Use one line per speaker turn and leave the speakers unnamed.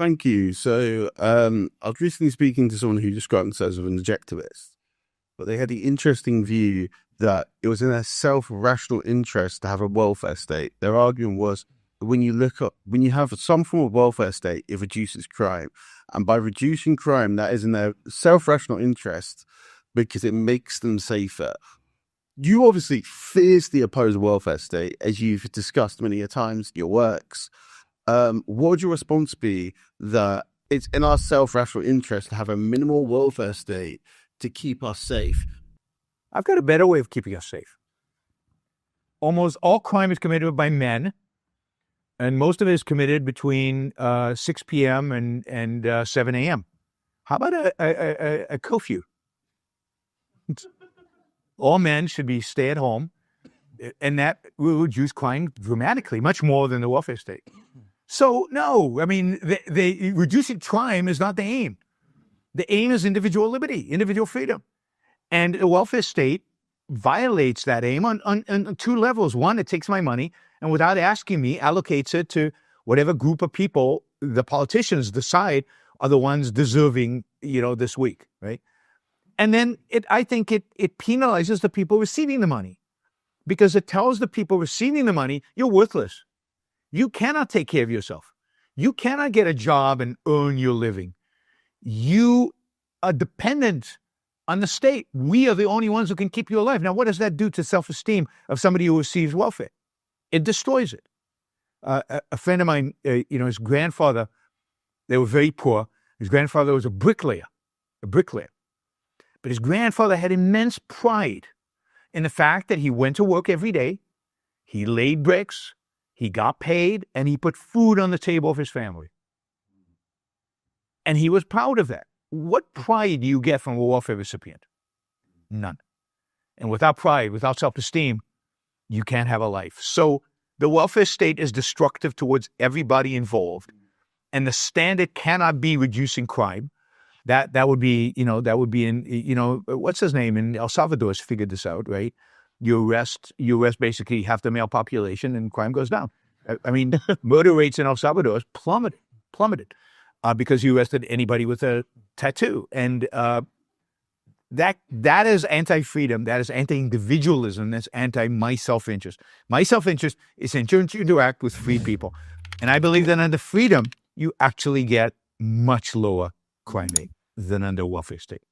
Thank you. So, I was recently speaking to someone who described themselves as an objectivist, but they had the interesting view that it was in their self-rational interest to have a welfare state. Their argument was when you have some form of welfare state, it reduces crime. And by reducing crime, that is in their self-rational interest because it makes them safer. You obviously fiercely oppose a welfare state, as you've discussed many a times in your works. What would your response be that it's in our self-rational interest to have a minimal welfare state to keep us safe?
I've got a better way of keeping us safe. Almost all crime is committed by men, and most of it is committed between 6 p.m. and 7 a.m. How about a curfew? All men should be stay at home, and that will reduce crime dramatically, much more than the welfare state. So, no, I mean, reducing crime is not the aim. The aim is individual liberty, individual freedom. And the welfare state violates that aim on two levels. One, it takes my money and without asking me, allocates it to whatever group of people the politicians decide are the ones deserving, this week, right? And then I think it penalizes the people receiving the money because it tells the people receiving the money, you're worthless. You cannot take care of yourself. You cannot get a job and earn your living. You are dependent on the state. We are the only ones who can keep you alive. Now, what does that do to self-esteem of somebody who receives welfare? It destroys it. A friend of mine, his grandfather, they were very poor. His grandfather was a bricklayer. But his grandfather had immense pride in the fact that he went to work every day, he laid bricks, he got paid, and he put food on the table of his family. And he was proud of that. What pride do you get from a welfare recipient? None. And without pride, without self-esteem, you can't have a life. So the welfare state is destructive towards everybody involved. And the standard cannot be reducing crime. That would be in, what's his name? In El Salvador has figured this out, right? You arrest basically half the male population and crime goes down. I mean, murder rates in El Salvador has plummeted because you arrested anybody with a tattoo. And that is anti-freedom. That is anti-individualism. That's anti-my self-interest. My self-interest is to interact with free people. And I believe that under freedom, you actually get much lower crime rate than under welfare state.